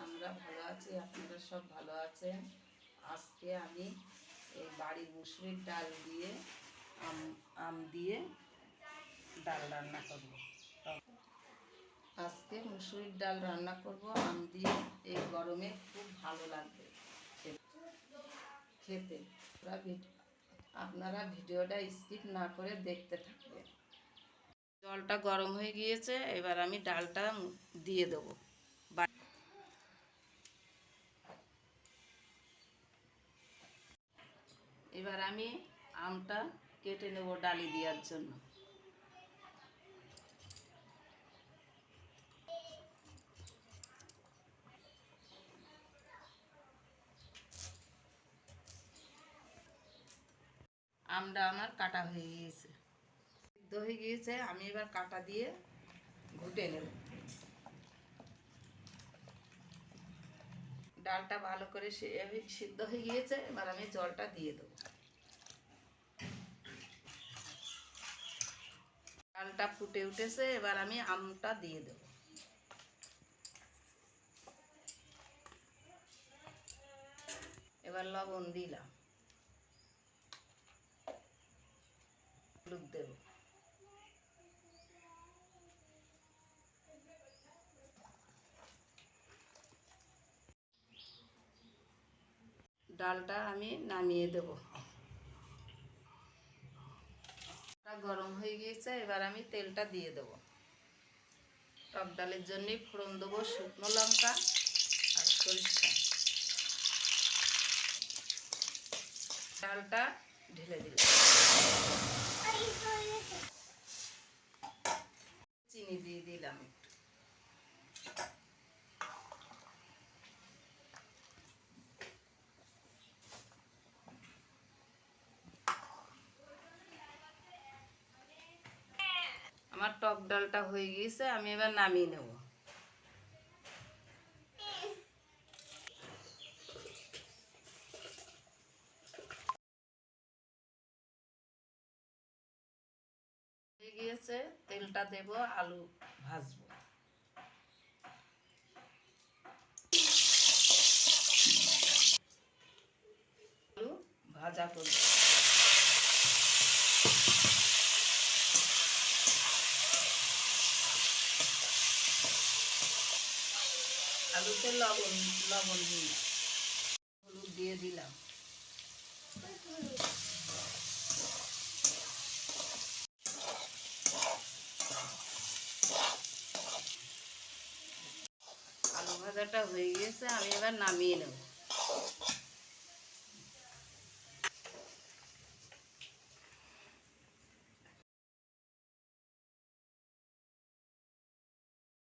আমরা ভালো আছি, আপনারা সব ভালো আছেন। আজকে আমি এই বাড়ির মুসুরির ডাল দিয়ে আম দিয়ে ডাল রান্না করব। আজকে মুসুরির ডাল রান্না করব আম দিয়ে। এই গরমে খুব ভালো লাগবে খেতে। আপনারা ভিডিওটা স্কিপ না করে দেখতে থাকবেন। জলটা গরম হয়ে গিয়েছে, এবার আমি ডালটা দিয়ে দেবো। এবার আমি আমটা কেটে নেব ডালি দেওয়ার জন্য। আমটা আমার কাটা হয়ে গিয়েছে, সিদ্ধ হয়ে গিয়েছে। আমি এবার কাটা দিয়ে ঘুটে নেব। ডালটা ভালো করে সিদ্ধ হয়ে গিয়েছে, এবার আমি জলটা দিয়ে দেবো। ডালটা ফুটে উঠেছে, এবার আমি আমটা দিয়ে দেব। এবার লবণ দিলাম, হলুদ দেব। ডালটা আমি নামিয়ে দেব। গরম হয়ে গিয়েছে, এবার আমি তেলটা দিয়ে দেব। টক ডালের জন্য ফোড়ন দেবো শুকনো লঙ্কা আর সরিষা। ডালটা ঢেলে দিলাম, চিনি দিয়ে দিলাম। আমার টক ডালটা হয়ে গিয়েছে, আমি এবার নামিয়ে নেব। হয়ে গিয়েছে, তেলটা দেব, আলু ভাজবো। আলু ভাজা করব। আলুতে লবণ দিলাম, হলুদ দিয়ে দিলাম। আলু ভাজাটা হয়ে গিয়েছে, আমি এবার নামিয়ে নেব।